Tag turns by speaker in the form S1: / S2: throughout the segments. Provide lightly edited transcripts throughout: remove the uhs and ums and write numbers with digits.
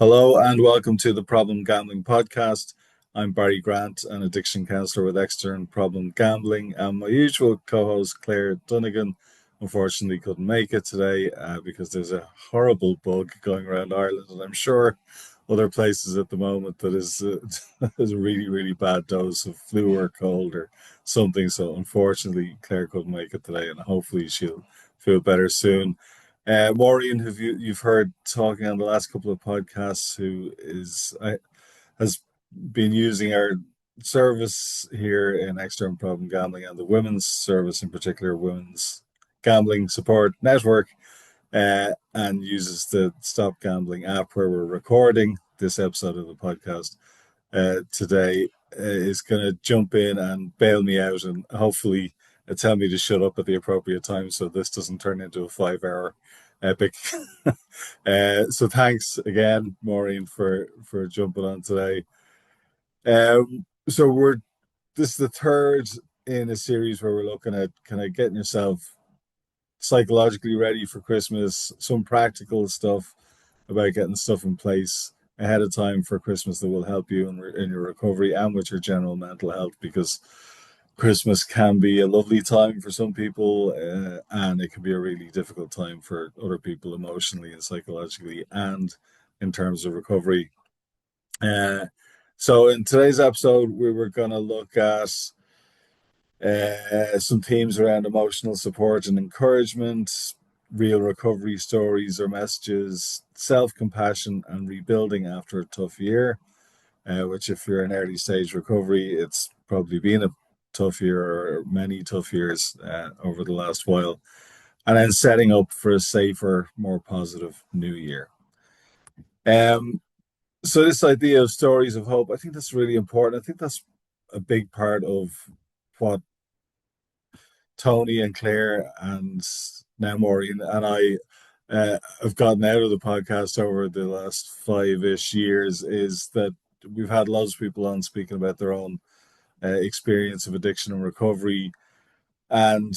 S1: Hello and welcome to the Problem Gambling Podcast. I'm Barry Grant, an addiction counselor with Extern Problem Gambling, and my usual co-host Claire Dunnigan unfortunately couldn't make it today because there's a horrible bug going around Ireland, and I'm sure other places at the moment that is is a really, really bad dose of flu or cold or something. So unfortunately, Claire couldn't make it today, and hopefully she'll feel better soon. Maureen, have you've heard talking on the last couple of podcasts, who has been using our service here in External Problem Gambling and the women's service in particular, Women's Gambling Support Network, and uses the Stop Gambling app where we're recording this episode of the podcast today, is going to jump in and bail me out and hopefully tell me to shut up at the appropriate time so this doesn't turn into a 5 hour epic. So thanks again, Maureen, for jumping on today. So we're this is the third in a series where we're looking at kind of getting yourself psychologically ready for Christmas, some practical stuff about getting stuff in place ahead of time for Christmas that will help you in your recovery and with your general mental health, because Christmas can be a lovely time for some people, and it can be a really difficult time for other people emotionally and psychologically and in terms of recovery. Uh, so in today's episode, we were going to look at some themes around emotional support and encouragement, real recovery stories or messages, self-compassion and rebuilding after a tough year, which if you're in early stage recovery, it's probably been a tough year or many tough years over the last while, and then setting up for a safer, more positive new year. Um, so this idea of stories of hope, I think that's really important. I think that's a big part of what Tony and Claire and now Maureen and I have gotten out of the podcast over the last 5-ish years, is that we've had lots of people on speaking about their own experience of addiction and recovery, and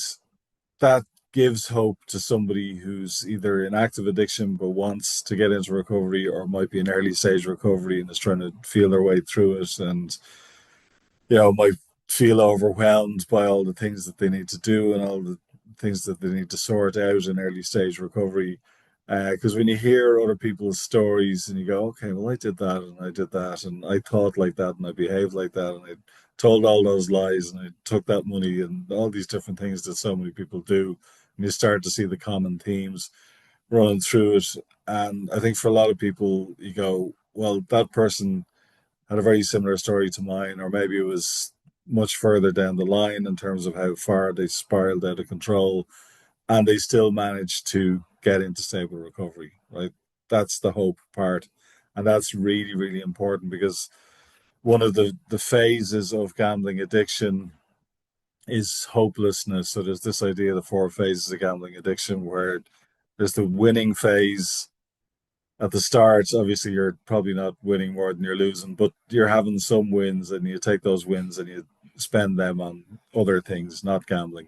S1: that gives hope to somebody who's either in active addiction but wants to get into recovery, or might be in early stage recovery and is trying to feel their way through it, and might feel overwhelmed by all the things that they need to do and all the things that they need to sort out in early stage recovery. Because when you hear other people's stories and you go, okay, well, I did that and I did that and I thought like that and I behaved like that and I told all those lies and I took that money and all these different things that so many people do, and you start to see the common themes running through it. And I think for a lot of people, you go, well, that person had a very similar story to mine, or maybe it was much further down the line in terms of how far they spiraled out of control, and they still managed to get into stable recovery, right? That's the hope part. And that's really, really important, because one of the phases of gambling addiction is hopelessness. So there's this idea of the four phases of gambling addiction, where there's the winning phase. At the start, obviously, you're probably not winning more than you're losing, but you're having some wins, and you take those wins and you spend them on other things, not gambling.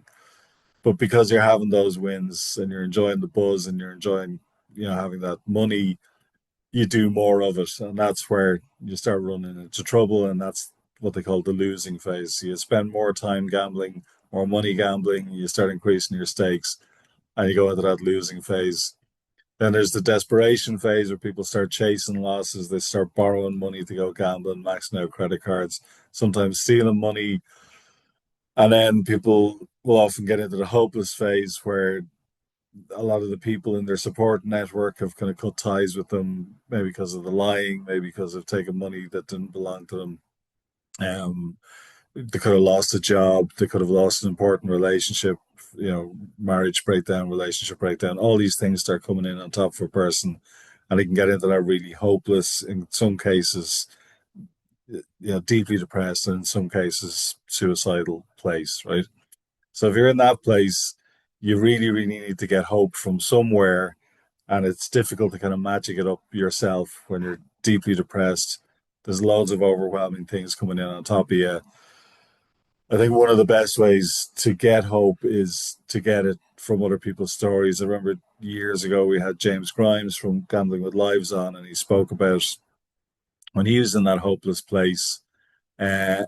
S1: But because you're having those wins and you're enjoying the buzz and you're enjoying, having that money, you do more of it, and that's where you start running into trouble, and that's what they call the losing phase. So you spend more time gambling, more money gambling, you start increasing your stakes, and you go into that losing phase. Then there's the desperation phase, where people start chasing losses. They start borrowing money to go gambling, maxing out credit cards, sometimes stealing money. And then people will often get into the hopeless phase, where a lot of the people in their support network have kind of cut ties with them, maybe because of the lying, maybe because of taking money that didn't belong to them. Um, they could have lost a job, they could have lost an important relationship, marriage breakdown, relationship breakdown. All these things start coming in on top of a person, and they can get into that really hopeless, in some cases, deeply depressed, and in some cases, suicidal place, right? So if you're in that place, you really, really need to get hope from somewhere, and it's difficult to kind of magic it up yourself when you're deeply depressed. There's loads of overwhelming things coming in on top of you. I think one of the best ways to get hope is to get it from other people's stories. I remember years ago we had James Grimes from Gambling with Lives on, and he spoke about when he was in that hopeless place. Uh,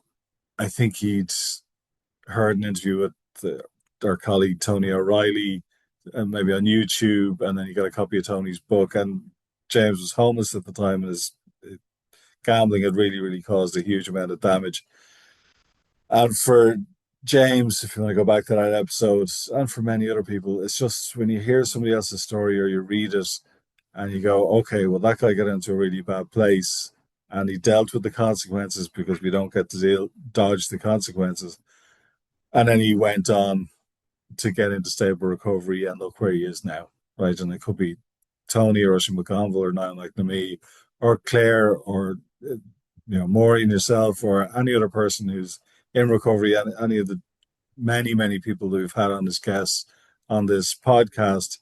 S1: I think he'd heard an interview with our colleague Tony O'Reilly, maybe on YouTube, and then he got a copy of Tony's book. And James was homeless at the time, and his gambling had really, really caused a huge amount of damage. And for James, if you want to go back to that episode, and for many other people, it's just when you hear somebody else's story or you read it and you go, okay, well, that guy got into a really bad place and he dealt with the consequences because we don't get to dodge the consequences. And then he went on to get into stable recovery and look where he is now, right? And it could be Tony or Oisin McConville or now like me or Claire or Maureen yourself or any other person who's in recovery and any of the many people that we've had on this guest on this podcast.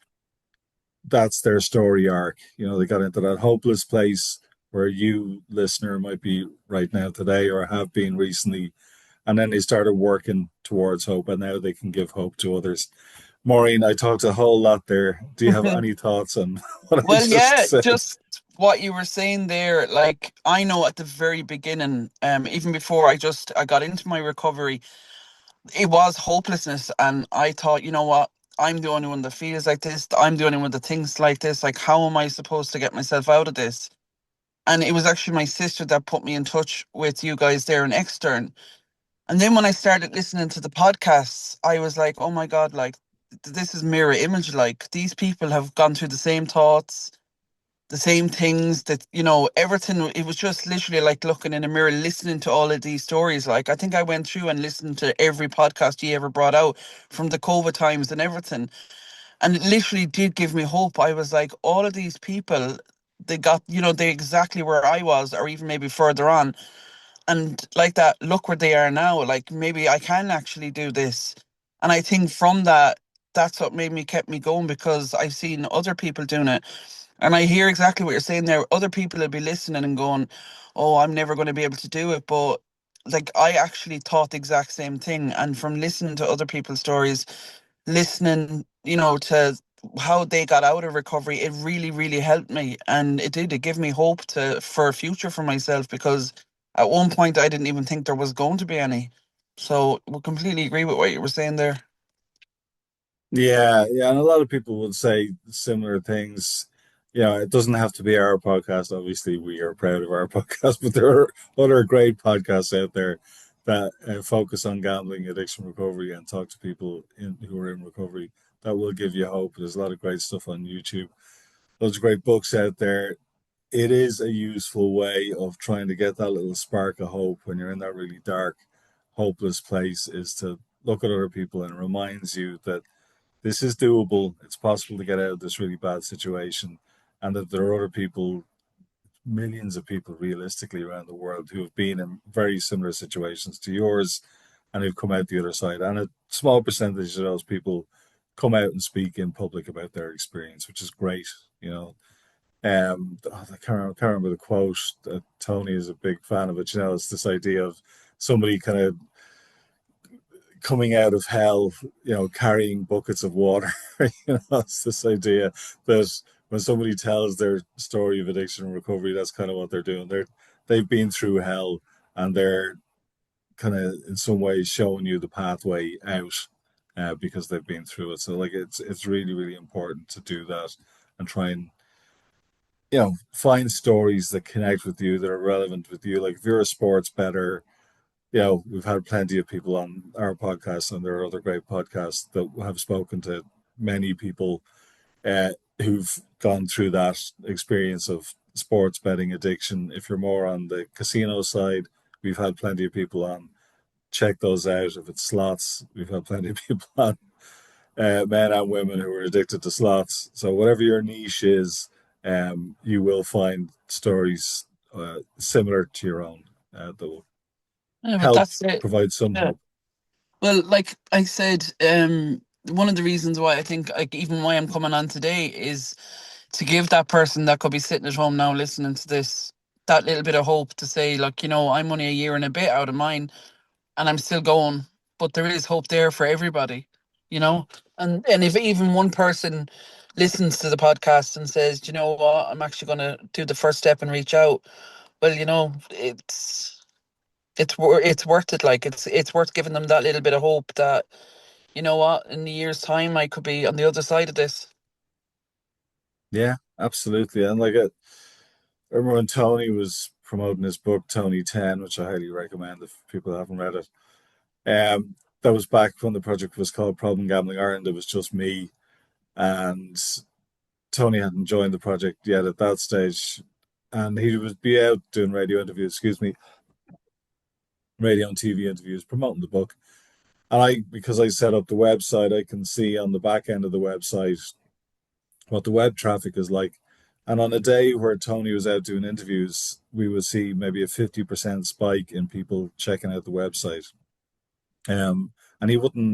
S1: That's their story arc. They got into that hopeless place where you listener might be right now today or have been recently, and then they started working towards hope and now they can give hope to others. Maureen, I talked a whole lot there. Do you have any thoughts on what I
S2: Well,
S1: just
S2: yeah,
S1: said?
S2: just what you were saying there. Like, I know at the very beginning, even before I got into my recovery, it was hopelessness, and I thought, you know what? I'm the only one that feels like this. I'm the only one that thinks like this. Like, how am I supposed to get myself out of this? And it was actually my sister that put me in touch with you guys there in Extern. And then when I started listening to the podcasts, I was like, oh my God, like, this is mirror image. Like, these people have gone through the same thoughts, the same things that, everything. It was just literally like looking in a mirror, listening to all of these stories. Like, I think I went through and listened to every podcast you ever brought out from the COVID times and everything. And it literally did give me hope. I was like, all of these people, they got, they exactly where I was, or even maybe further on. And like that, look where they are now. Like, maybe I can actually do this. And I think from that, that's what made me kept me going, because I've seen other people doing it. And I hear exactly what you're saying there. Other people will be listening and going, oh, I'm never going to be able to do it. But like, I actually thought the exact same thing. And from listening to other people's stories, listening, to how they got out of recovery, it really, really helped me. And it did, it gave me hope for a future for myself, because at one point I didn't even think there was going to be any. So we completely agree with what you were saying there.
S1: Yeah, yeah, and a lot of people would say similar things. It doesn't have to be our podcast. Obviously, we are proud of our podcast, but there are other great podcasts out there that focus on gambling, addiction recovery, and talk to people who are in recovery that will give you hope. There's a lot of great stuff on YouTube. Loads of great books out there. It is a useful way of trying to get that little spark of hope when you're in that really dark, hopeless place, is to look at other people and it reminds you that this is doable. It's possible to get out of this really bad situation, and that there are other people, millions of people realistically around the world, who have been in very similar situations to yours and who've come out the other side. And a small percentage of those people come out and speak in public about their experience, which is great. I can't remember the quote. Tony is a big fan of it. It's this idea of somebody kind of coming out of hell, carrying buckets of water. It's this idea that when somebody tells their story of addiction and recovery, that's kind of what they're doing. They've been through hell and they're kind of in some ways showing you the pathway out because they've been through it. So like it's really, really important to do that and try and find stories that connect with you, that are relevant with you. Like if you're a sports bettor, we've had plenty of people on our podcast, and there are other great podcasts that have spoken to many people uh, who've gone through that experience of sports betting addiction. If you're more on the casino side, we've had plenty of people on. Check those out. If it's slots, we've had plenty of people on, men and women who are addicted to slots. So whatever your niche is, you will find stories similar to your own that will
S2: Yeah, but
S1: help
S2: that's it.
S1: provide some
S2: Yeah.
S1: hope.
S2: Well, like I said, one of the reasons why I think, like, even why I'm coming on today is to give that person that could be sitting at home now listening to this that little bit of hope, to say, like, I'm only a year and a bit out of mine. and I'm still going. But there is hope there for everybody, you know. And if even one person listens to the podcast and says, "Do you know what, I'm actually going to do the first step and reach out," well, it's worth it. Like it's worth giving them that little bit of hope that, you know what, in a year's time I could be on the other side of this.
S1: Yeah, absolutely. And like I remember when Tony was promoting his book, Tony 10, which I highly recommend if people haven't read it. That was back when the project was called Problem Gambling Ireland. It was just me, and Tony hadn't joined the project yet at that stage. And he would be out doing radio interviews, excuse me, radio and TV interviews, promoting the book. And because I set up the website, I can see on the back end of the website what the web traffic is like. And on a day where Tony was out doing interviews, we would see maybe a 50% spike in people checking out the website. And he wouldn't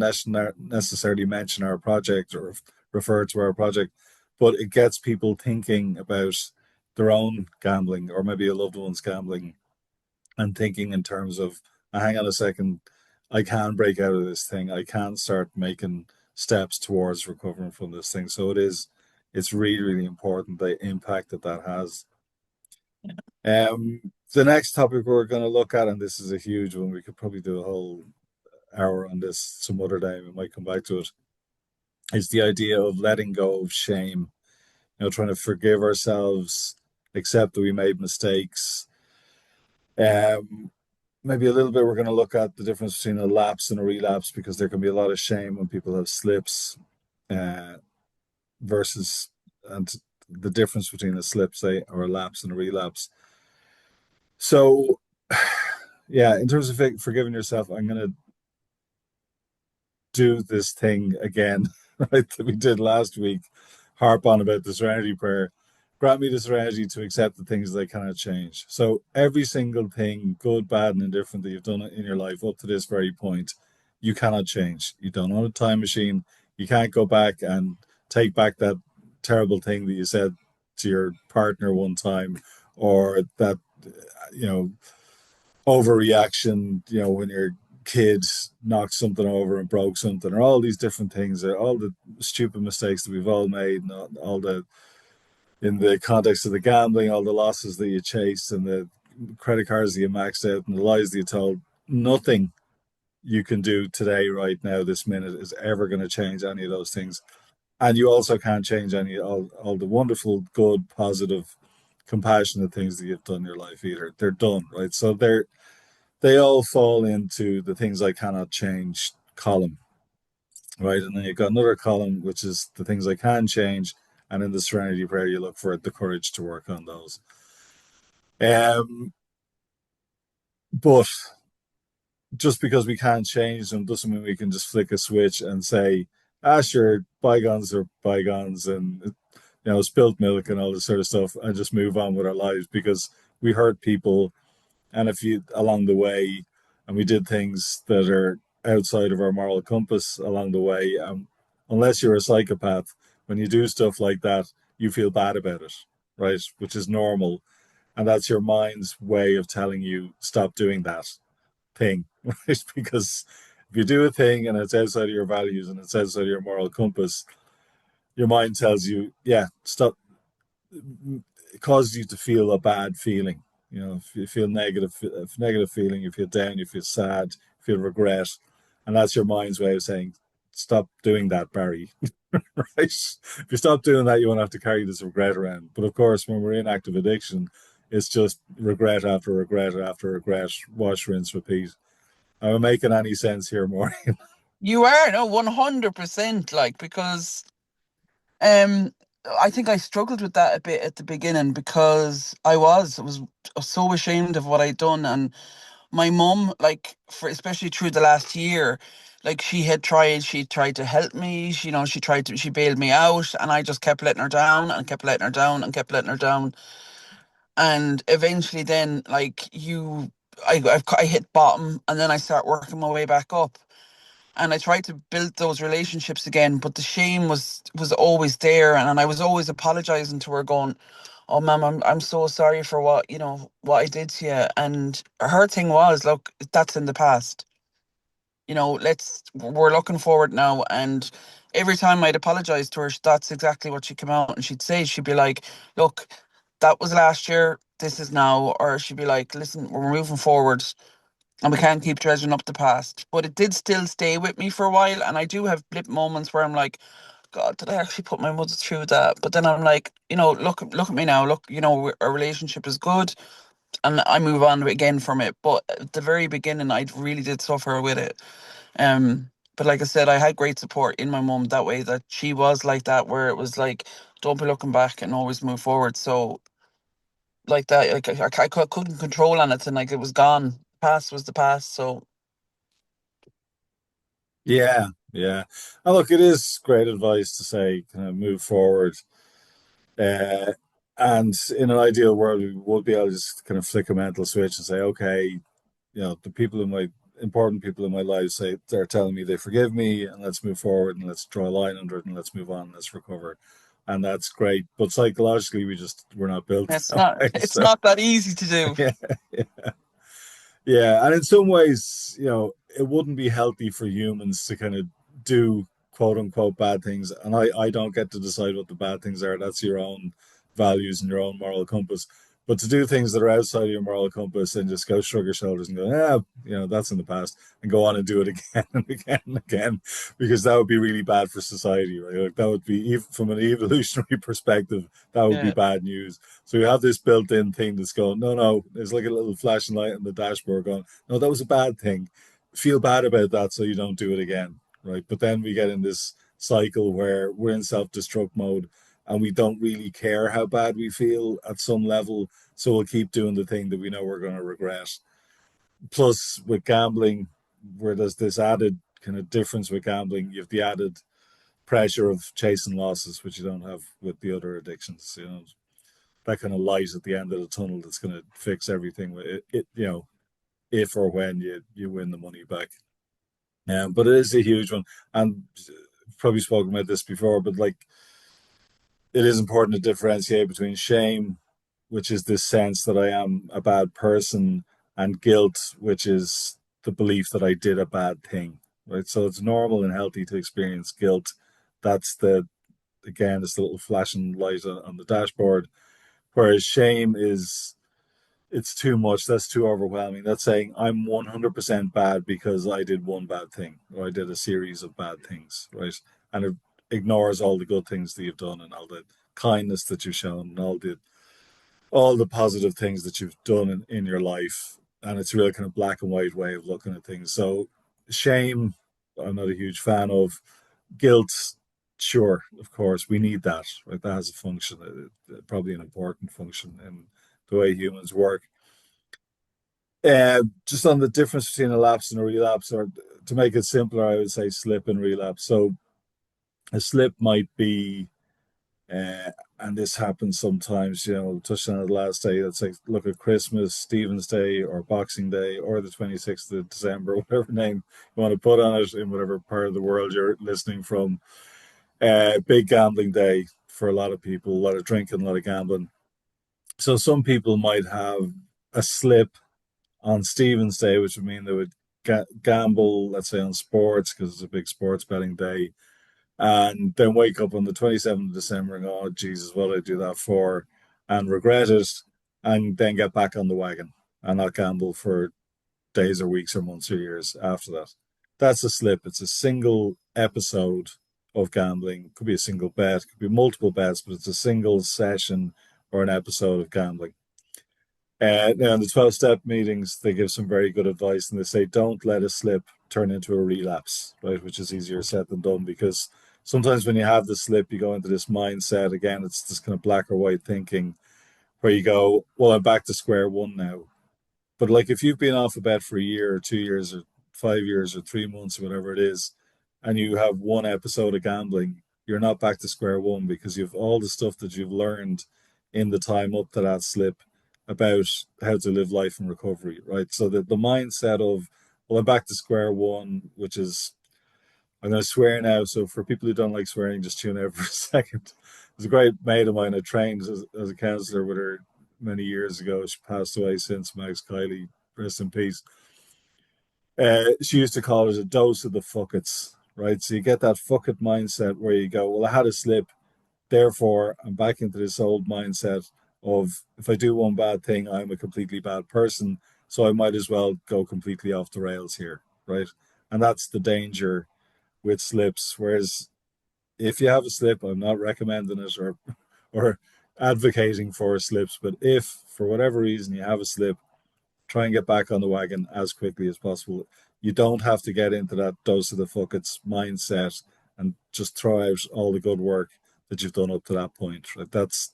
S1: necessarily mention our project or refer to our project, but it gets people thinking about their own gambling or maybe a loved one's gambling and thinking in terms of, hang on a second, I can break out of this thing. I can start making steps towards recovering from this thing. So it's really, really important the impact that that has. The next topic we're going to look at, and this is a huge one, we could probably do a whole hour on this some other day. We might come back to it. Is the idea of letting go of shame, trying to forgive ourselves, accept that we made mistakes. Um, Maybe a little bit we're going to look at the difference between a lapse and a relapse because there can be a lot of shame when people have slips uh, versus and the difference between a slip, say, or a lapse and a relapse. So, yeah, in terms of forgiving yourself, I'm going to do this thing again, right, that we did last week, harp on about the serenity prayer. Grant me the serenity to accept the things that I cannot change. So every single thing, good, bad, and indifferent that you've done in your life up to this very point, you cannot change. You don't own a time machine. You can't go back and take back that terrible thing that you said to your partner one time, or that you know overreaction, when your kid knocked something over and broke something, or all these different things, or all the stupid mistakes that we've all made, and all the in the context of the gambling, all the losses that you chased, and the credit cards that you maxed out, and the lies that you told. Nothing you can do today, right now, this minute, is ever going to change any of those things. And you also can't change all the wonderful, good, positive, compassionate things that you've done in your life either. They're done, right? So they all fall into the things I cannot change column, right? And then you've got another column, which is the things I can change. And in the serenity prayer, you look for the courage to work on those. But just because we can't change them doesn't mean we can just flick a switch and say, sure, bygones are bygones, and spilt milk and all this sort of stuff, and just move on with our lives because we hurt people. And if you along the way, and we did things that are outside of our moral compass along the way, unless you're a psychopath, when you do stuff like that, you feel bad about it, right? Which is normal. And that's your mind's way of telling you stop doing that thing, right? Because if you do a thing and it's outside of your values and it's outside of your moral compass, your mind tells you, yeah, stop. It causes you to feel a bad feeling. If you feel negative feeling, you feel down, you feel sad, you feel regret, and that's your mind's way of saying, "Stop doing that, Barry." Right? If you stop doing that, you won't have to carry this regret around. But of course, when we're in active addiction, it's just regret after regret after regret, wash, rinse, repeat. Am I making any sense here, Maureen?
S2: You are, no, 100%, like, because um I think I struggled with that a bit at the beginning because I was so ashamed of what I'd done. And my mum, like, for especially through the last year, like, she tried to help me. She bailed me out, and I just kept letting her down and kept letting her down and kept letting her down. And eventually then, like, I hit bottom, and then I start working my way back up, and I tried to build those relationships again, but the shame was always there, and I was always apologizing to her, going, "Oh, ma'am, I'm so sorry for what I did to you." And her thing was, "Look, that's in the past." we're looking forward now. And every time I'd apologize to her, that's exactly what she'd come out and she'd say. She'd be like, look, that was last year, this is now. Or she'd be like, listen, we're moving forward and we can't keep treasuring up the past. But it did still stay with me for a while. And I do have blip moments where I'm like, God, did I actually put my mother through that? But then I'm like, look at me now. Look, our relationship is good, and I move on again from it. But at the very beginning, I really did suffer with it. But like I said, I had great support in my mum that way. That she was like that, where it was like, don't be looking back and always move forward. So like that, like couldn't control on it, and like it was gone. Past was the past. So
S1: Yeah, yeah. And look, it is great advice to say kind of move forward. Uh, and in an ideal world, we would be able to just kind of flick a mental switch and say, okay, the people in my important people in my life say they're telling me they forgive me, and let's move forward and let's draw a line under it and let's move on, and let's recover, and that's great. But psychologically, we're not built
S2: it's
S1: that
S2: not
S1: way.
S2: it's
S1: So
S2: not that easy to do.
S1: yeah, yeah, and in some ways, it wouldn't be healthy for humans to kind of do quote unquote bad things. And I don't get to decide what the bad things are. That's your own values and your own moral compass. But to do things that are outside of your moral compass and just go shrug your shoulders and go, yeah, that's in the past, and go on and do it again and again and again, because that would be really bad for society, right? Like that would be, even from an evolutionary perspective, that would be
S2: Yeah,
S1: bad news. So you have this built-in thing that's going, no, no, there's like a little flashing light on the dashboard going, no, that was a bad thing. Feel bad about that so you don't do it again, right? But then we get in this cycle where we're in self-destruct mode and we don't really care how bad we feel at some level. So we'll keep doing the thing that we know we're going to regret. Plus, with gambling, where there's this added kind of difference with gambling, you have the added pressure of chasing losses, which you don't have with the other addictions. That kind of light at the end of the tunnel that's going to fix everything. If or when you win the money back. But it is a huge one, and probably spoken about this before, but like it is important to differentiate between shame, which is this sense that I am a bad person, and guilt, which is the belief that I did a bad thing. Right. So it's normal and healthy to experience guilt. That's it's the little flashing light on the dashboard. Whereas shame is it's too much. That's too overwhelming. That's saying I'm 100% bad because I did one bad thing or I did a series of bad things, right? And it ignores all the good things that you've done and all the kindness that you've shown and all the positive things that you've done in your life. And it's a real kind of black and white way of looking at things. So shame, I'm not a huge fan of. Guilt, sure, of course, we need that, right? That has a function, probably an important function in the way humans work. Just on the difference between a lapse and a relapse, or to make it simpler, I would say slip and relapse. So a slip might be, uh, and this happens sometimes, touched on it last day. Let's say, look at Christmas, Stephen's Day, or Boxing Day, or the 26th of December, whatever name you want to put on it in whatever part of the world you're listening from. Big gambling day for a lot of people, a lot of drinking, a lot of gambling. So some people might have a slip on Stephen's Day, which would mean they would gamble, let's say, on sports because it's a big sports betting day, and then wake up on the 27th of December and go, oh, Jesus, what did I do that for? And regret it, and then get back on the wagon and not gamble for days or weeks or months or years after that. That's a slip. It's a single episode of gambling. Could be a single bet, could be multiple bets, but it's a single session or an episode of gambling. Now, in the 12 step meetings, they give some very good advice and they say, don't let a slip turn into a relapse, right? Which is easier said than done because sometimes when you have the slip, you go into this mindset again, it's this kind of black or white thinking where you go, well, I'm back to square one now. But like if you've been off a bet for a year or 2 years or 5 years or 3 months or whatever it is, and you have one episode of gambling, you're not back to square one because you've all the stuff that you've learned in the time up to that slip about how to live life in recovery, right? So that the mindset of, well, I'm back to square one, which is I'm going to swear now. So for people who don't like swearing, just tune out for a second. There's a great mate of mine. I trained as a counselor with her many years ago. She passed away since, Max Kiley, rest in peace. She used to call it a dose of the fuckets, right? So you get that fuck it mindset where you go, well, I had a slip, therefore I'm back into this old mindset of if I do one bad thing, I'm a completely bad person. So I might as well go completely off the rails here, right? And that's the danger with slips. Whereas if you have a slip, I'm not recommending it or advocating for slips, but if for whatever reason you have a slip, try and get back on the wagon as quickly as possible. You don't have to get into that dose of the fuckets mindset and just throw out all the good work that you've done up to that point. Right? That's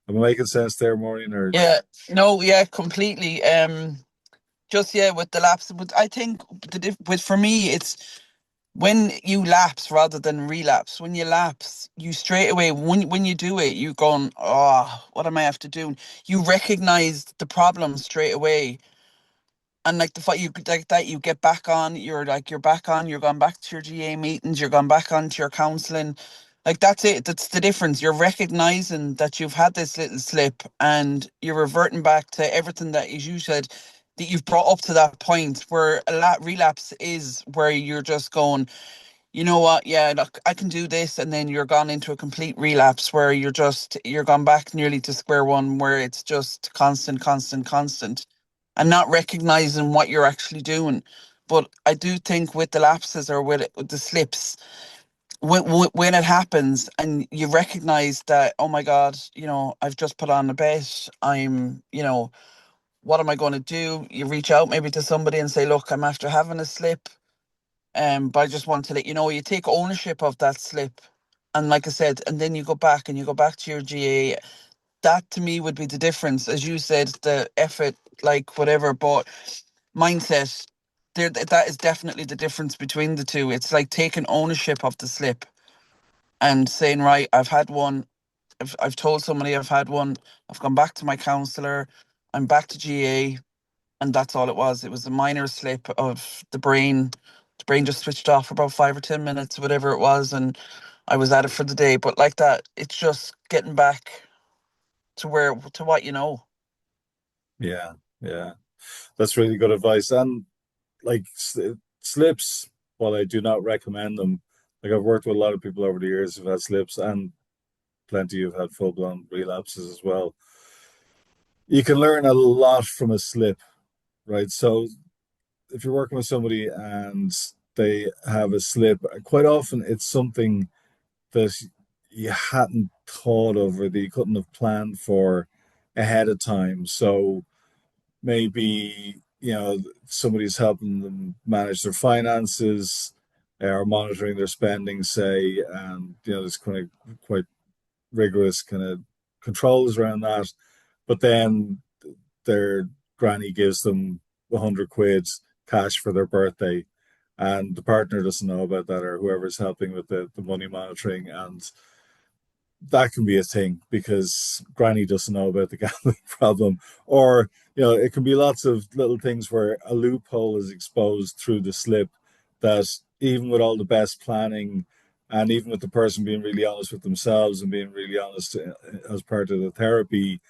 S1: am I making sense there, Maureen? Or
S2: Yeah, no, yeah, completely. Just yeah, with the lapse, but I think with for me, it's when you lapse rather than relapse. When you lapse, you straight away when you do it, you're going, oh, what am I have to do? You recognize the problem straight away, and like the fact you like that you get back on, you're back on, you're going back to your GA meetings, you're going back on to your counselling. Like that's it. That's the difference. You're recognizing that you've had this little slip and you're reverting back to everything that, as you said, that you've brought up to that point where a lot relapse is where you're just going, you know what, yeah, look, I can do this, and then you're gone into a complete relapse where you're gone back nearly to square one where it's just constant, constant, constant, and not recognizing what you're actually doing. But I do think with the lapses or with the slips, when it happens and you recognize that, oh my God, I've just put on a bet, what am I going to do? You reach out maybe to somebody and say, look, I'm after having a slip. But I just want to let you know, you take ownership of that slip. And like I said, and then you go back to your GA. That to me would be the difference. As you said, the effort, like whatever, but mindset, that is definitely the difference between the two. It's like taking ownership of the slip and saying, right, I've had one. I've told somebody I've had one. I've gone back to my counselor. I'm back to GA, and that's all it was. It was a minor slip of the brain. The brain just switched off for about 5 or 10 minutes, whatever it was, and I was at it for the day. But like that, it's just getting back to what you know.
S1: yeah, yeah, that's really good advice. And like slips, while I do not recommend them, like I've worked with a lot of people over the years who've had slips and plenty who've had full blown relapses as well. You can learn a lot from a slip, right? So if you're working with somebody and they have a slip, quite often it's something that you hadn't thought of or that you couldn't have planned for ahead of time. So maybe, somebody's helping them manage their finances or monitoring their spending, say, and, there's kind of quite rigorous kind of controls around that. But then their granny gives them 100 quid cash for their birthday, and the partner doesn't know about that, or whoever's helping with the money monitoring, and that can be a thing because granny doesn't know about the gambling problem. Or it can be lots of little things where a loophole is exposed through the slip, that even with all the best planning and even with the person being really honest with themselves and being really honest as part of the therapy,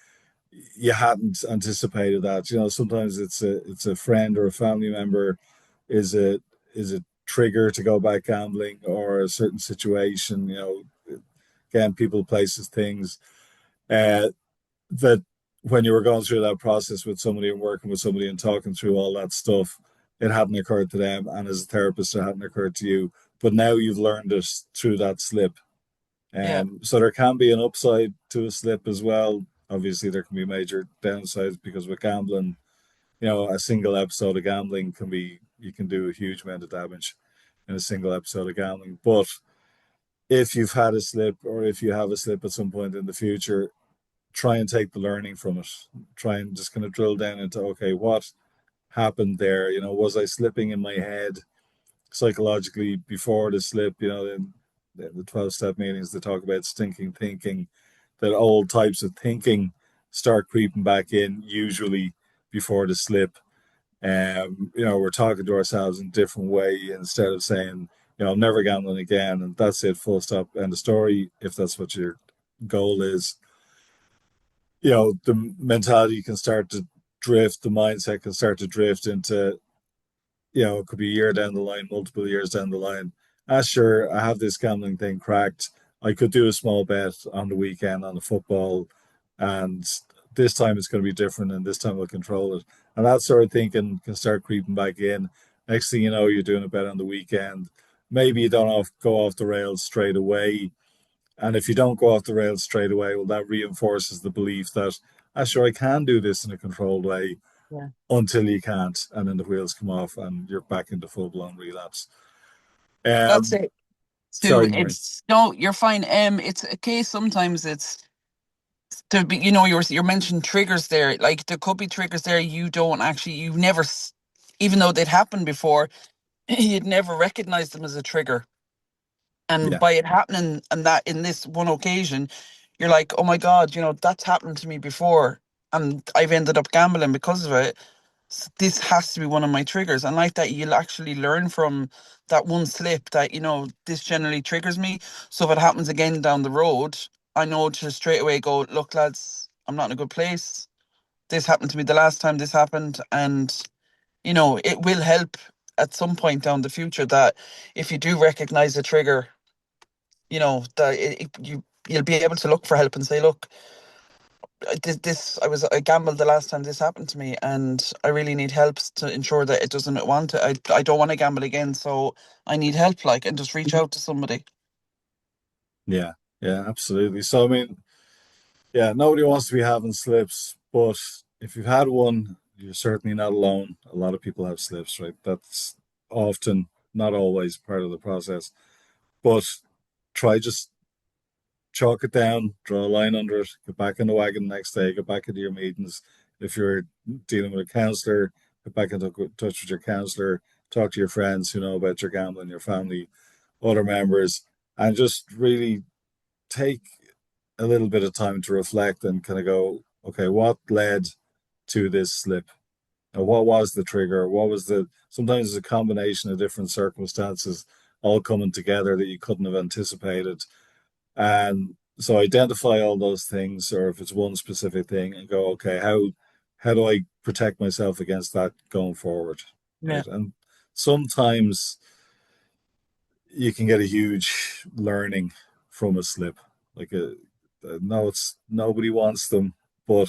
S1: you hadn't anticipated that. Sometimes it's a friend or a family member is a trigger to go back gambling, or a certain situation. Again, people, places, things. Uh, that when you were going through that process with somebody and working with somebody and talking through all that stuff, it hadn't occurred to them, and as a therapist, it hadn't occurred to you. But now you've learned it through that slip.
S2: Yeah,
S1: So there can be an upside to a slip as well. Obviously, there can be major downsides because with gambling, a single episode of gambling you can do a huge amount of damage in a single episode of gambling. But if you've had a slip, or if you have a slip at some point in the future, try and take the learning from it. Try and just kind of drill down into, okay, what happened there? Was I slipping in my head psychologically before the slip? In the 12-step meetings, they talk about stinking thinking, that old types of thinking start creeping back in usually before the slip. We're talking to ourselves in a different way instead of saying, I'm never gambling again and that's it, full stop, end of story, if that's what your goal is. The mentality can start to drift, the mindset can start to drift into, it could be a year down the line, multiple years down the line. Sure, I have this gambling thing cracked. I could do a small bet on the weekend on the football, and this time it's going to be different, and this time I'll control it. And that sort of thinking can start creeping back in. Next thing you know, you're doing a bet on the weekend. Maybe you don't go off the rails straight away. And if you don't go off the rails straight away, well, that reinforces the belief that, sure, I can do this in a controlled way
S2: Yeah.
S1: until you can't, and then the wheels come off and you're back into full blown relapse.
S2: That's
S1: Um,
S2: it.
S1: Sorry,
S2: So
S1: Maureen.
S2: it's no, you're fine. It's a case sometimes it's to be, you're mentioning triggers there. Like there could be triggers there you don't actually, you never, even though they'd happened before, you'd never recognize them as a trigger. And
S1: Yeah,
S2: by it happening and that in this one occasion, you're like, oh my God, that's happened to me before. And I've ended up gambling because of it. This has to be one of my triggers. And like that, you'll actually learn from that one slip that, this generally triggers me. So if it happens again down the road, I know to straight away go, look, lads, I'm not in a good place. This happened to me the last time this happened. And, it will help at some point down the future that if you do recognize a trigger, that you'll be able to look for help and say, look, I gambled the last time this happened to me, and I really need help to ensure that it doesn't want to. I don't want to gamble again, so I need help, like, and just reach out to somebody.
S1: yeah, yeah, absolutely. So, I mean, yeah, nobody wants to be having slips, but if you've had one, you're certainly not alone. A lot of people have slips, right? That's often, not always, part of the process. But try just chalk it down, draw a line under it, get back in the wagon the next day, get back into your meetings. If you're dealing with a counselor, get back into touch with your counselor, talk to your friends who know about your gambling, your family, other members, and just really take a little bit of time to reflect and kind of go, okay, what led to this slip? And what was the trigger? What was sometimes it's a combination of different circumstances all coming together that you couldn't have anticipated. And so identify all those things, or if it's one specific thing, and go, okay, how do I protect myself against that going forward?
S2: Yeah.
S1: Right. And sometimes you can get a huge learning from a slip. Like no, it's nobody wants them, but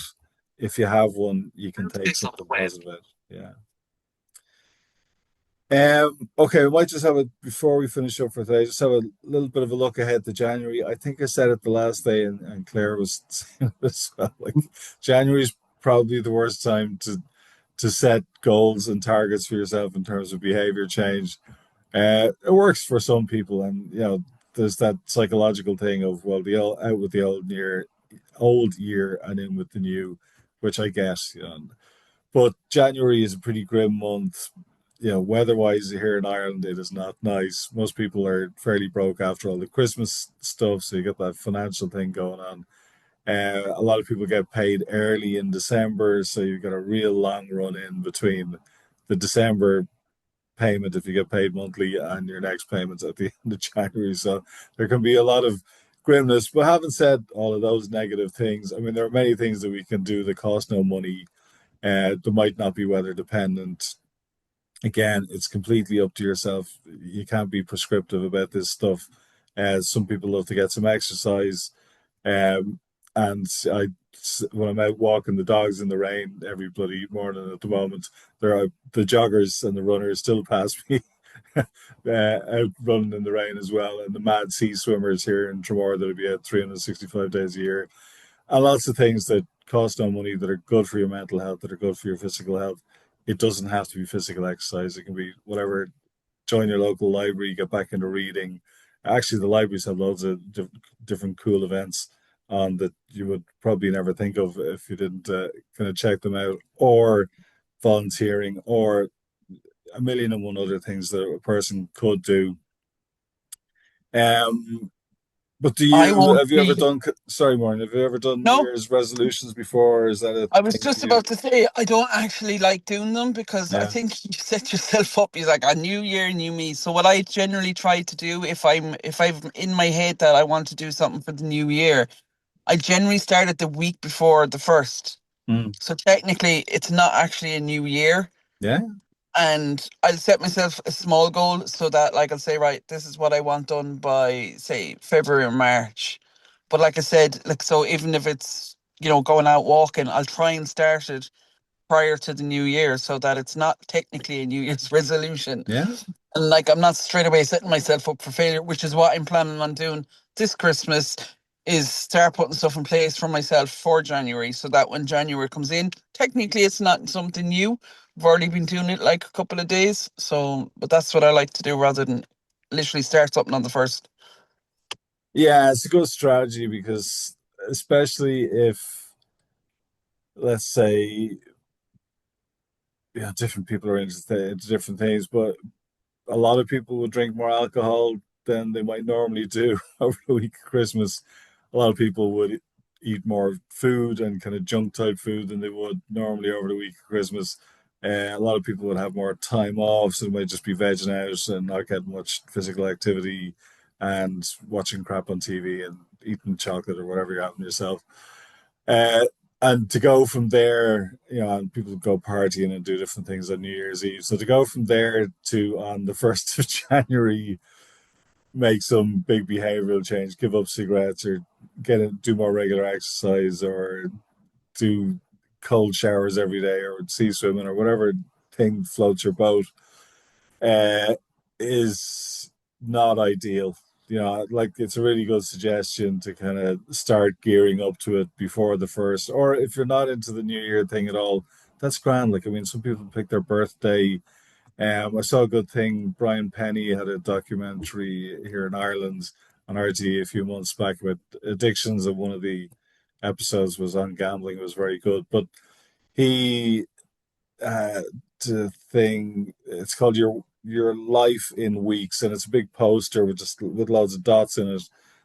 S1: if you have one, you can take something positive out. Yeah. Okay, we might just have a before we finish up for today, just have a little bit of a look ahead to January. I think I said it the last day, and Claire was saying it as well. Like January is probably the worst time to set goals and targets for yourself in terms of behavior change. It works for some people, and there's that psychological thing of, well, the old, out with the old year, and in with the new, which I guess. But January is a pretty grim month. Weather-wise here in Ireland, it is not nice. Most people are fairly broke after all the Christmas stuff, so you get that financial thing going on. A lot of people get paid early in December, so you've got a real long run in between the December payment, if you get paid monthly, and your next payments at the end of January. So there can be a lot of grimness. But having said all of those negative things, I mean, there are many things that we can do that cost no money, that might not be weather dependent. Again, it's completely up to yourself. You can't be prescriptive about this stuff. Some people love to get some exercise. Um, and when I'm out walking the dogs in the rain every bloody morning at the moment, there are the joggers and the runners still pass me out running in the rain as well. And the mad sea swimmers here in Tremor that'll be out 365 days a year. And lots of things that cost no money, that are good for your mental health, that are good for your physical health. It doesn't have to be physical exercise. It can be whatever. Join your local library, get back into reading. Actually, the libraries have loads of different cool events on that you would probably never think of if you didn't kind of check them out, or volunteering, or a million and one other things that a person could do. Um, but
S2: I won't
S1: have you ever
S2: be.
S1: done, sorry, Maureen, have you ever done New
S2: No,
S1: Year's resolutions before? Or is that a
S2: I was
S1: thing for
S2: just
S1: you?
S2: about to say I don't actually like doing them because I
S1: Yeah.
S2: think you set yourself up. You're like a new year, new me. So what I generally try to do if I'm in my head that I want to do something for the new year, I generally start it the week before the first.
S1: Mm.
S2: So technically, it's not actually a new year.
S1: Yeah.
S2: and I'll set myself a small goal so that, like, I'll say, right, this is what I want done by, say, February or March. But like I said, like, so even if it's, going out walking, I'll try and start it prior to the new year so that it's not technically a New Year's resolution.
S1: Yeah.
S2: And like, I'm not straight away setting myself up for failure, which is what I'm planning on doing this Christmas, is start putting stuff in place for myself for January so that when January comes in, technically it's not something new. I've already been doing it like a couple of days. So, but that's what I like to do rather than literally start something on the first.
S1: Yeah, it's a good strategy because especially if, let's say, yeah, different people are into different things, but a lot of people will drink more alcohol than they might normally do over the week of Christmas. A lot of people would eat more food and kind of junk type food than they would normally over the week of Christmas. A lot of people would have more time off, so they might just be vegging out and not getting much physical activity and watching crap on TV and eating chocolate or whatever you're having yourself. Uh, and to go from there, and people go partying and do different things on New Year's Eve. So to go from there to on the 1st of January, make some big behavioral change, give up cigarettes or do more regular exercise or do cold showers every day or sea swimming or whatever thing floats your boat, uh, is not ideal. Like it's a really good suggestion to kind of start gearing up to it before the first. Or if you're not into the New Year thing at all, that's grand. Like, I mean, some people pick their birthday. I saw a good thing. Brian Penny had a documentary here in Ireland on RT a few months back about addictions, and one of the episodes was on gambling. It was very good. But he uh the thing, it's called your life in weeks, and it's a big poster with just with loads of dots in it.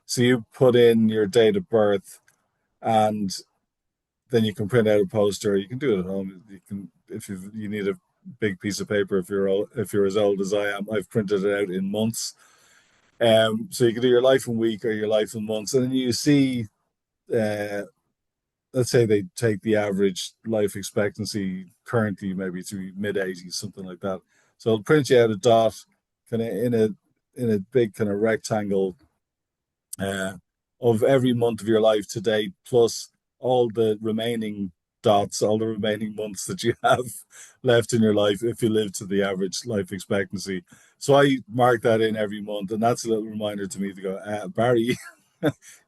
S1: So you put in your date of birth, and then you can print out a poster. You can do it at home. You can, if you need a big piece of paper, if you're as old as I am, I've printed it out in months. So you can do your life in week or your life in months, and then you see, uh let's say they take the average life expectancy currently maybe to mid 80s, something like that. So it'll print you out a dot kind of in a big kind of rectangle, uh, of every month of your life to date, plus all the remaining dots, all the remaining months that you have left in your life if you live to the average life expectancy. So I mark that in every month, and that's a little reminder to me to go, Barry.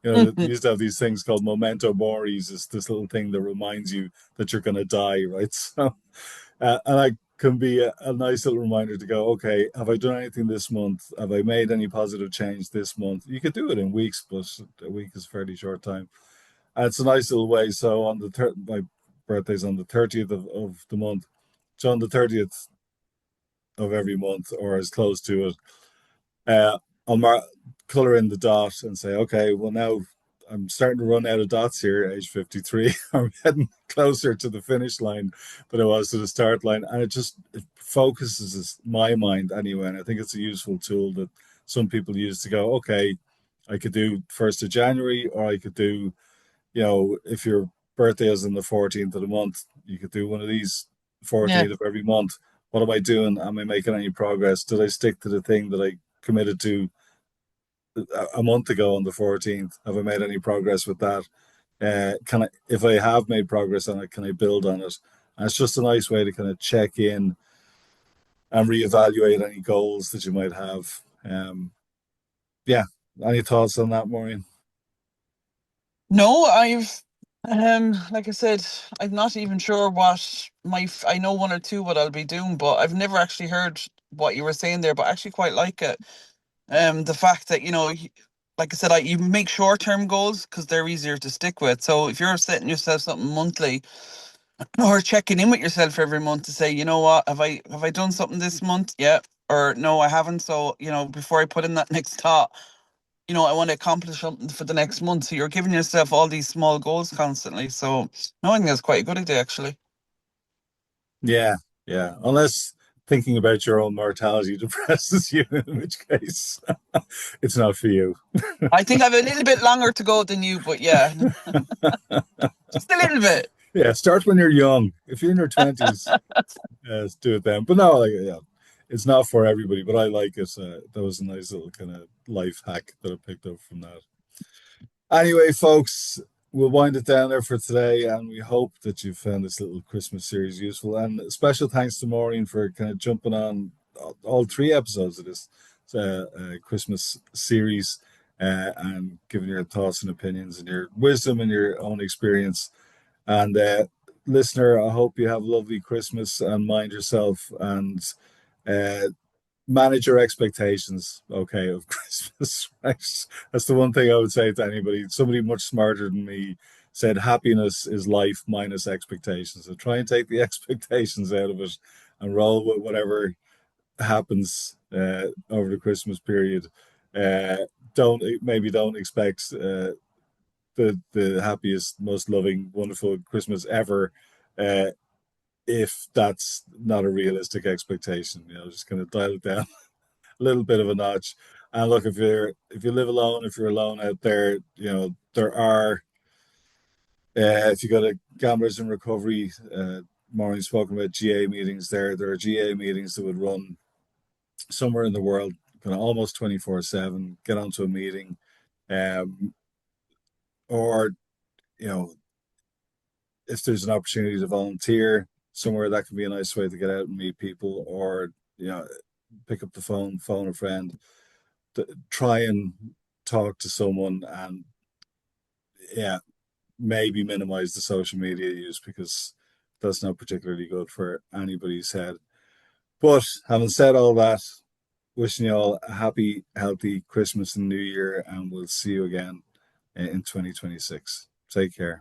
S1: We used to have these things called memento moris, is this little thing that reminds you that you're going to die, right? So, and I can be a nice little reminder to go, okay, have I done anything this month? Have I made any positive change this month? You could do it in weeks, but a week is a fairly short time. And it's a nice little way. So on the my birthday's on the 30th of the month. So on the 30th of every month, or as close to it, uh, I'll color in the dot and say, okay, well, now I'm starting to run out of dots here at age 53. I'm heading closer to the finish line than I was to the start line. And it focuses my mind anyway. And I think it's a useful tool that some people use to go, okay, I could do 1st of January, or I could do, if your birthday is on the 14th of the month, you could do one of these,
S2: Yeah.
S1: 14th of every month. What am I doing? Am I making any progress? Did I stick to the thing that I committed to a month ago on the 14th? Have I made any progress with that? Can I, if I have made progress on it, can I build on it? And it's just a nice way to kind of check in and reevaluate any goals that you might have. Yeah. Any thoughts on that, Maureen?
S2: No, like I said, I'm not even sure what I know one or two what I'll be doing, but I've never actually heard what you were saying there, but I actually quite like it. The fact that, like I said, you make short-term goals because they're easier to stick with. So if you're setting yourself something monthly or checking in with yourself every month to say, you know what, have I done something this month? Yeah. Or no, I haven't. So, before I put in that next thought, I want to accomplish something for the next month. So you're giving yourself all these small goals constantly. So no, I think that's quite a good idea, actually.
S1: Yeah. Yeah. Unless thinking about your own mortality depresses you, in which case it's not for you.
S2: I think I have a little bit longer to go than you, but yeah, just a little bit.
S1: Yeah. Start when you're young. If you're in your 20s, Let's do it then. But no, like yeah, it's not for everybody. But I like it. That was a nice little kind of life hack that I picked up from that. Anyway, folks, we'll wind it down there for today, and we hope that you found this little Christmas series useful. And special thanks to Maureen for kind of jumping on all three episodes of this Christmas series and giving your thoughts and opinions and your wisdom and your own experience. And listener, I hope you have a lovely Christmas and mind yourself and uh, manage your expectations, okay, of Christmas. Right? That's the one thing I would say to anybody. Somebody much smarter than me said happiness is life minus expectations. So try and take the expectations out of it and roll with whatever happens over the Christmas period. Uh, don't expect the happiest, most loving, wonderful Christmas ever. Uh, if that's not a realistic expectation, just kind of dial it down a little bit of a notch. And look, if you live alone, if you're alone out there, there are if you go to Gamblers in Recovery, Maureen spoken about GA meetings there. There are GA meetings that would run somewhere in the world, kind of almost 24/7. Get onto a meeting, um, or you know, if there's an opportunity to volunteer somewhere, that can be a nice way to get out and meet people, or you know, pick up the phone a friend, try and talk to someone, and yeah, maybe minimize the social media use because that's not particularly good for anybody's head. But having said all that, wishing you all a happy, healthy Christmas and New Year, and we'll see you again in 2026. Take care.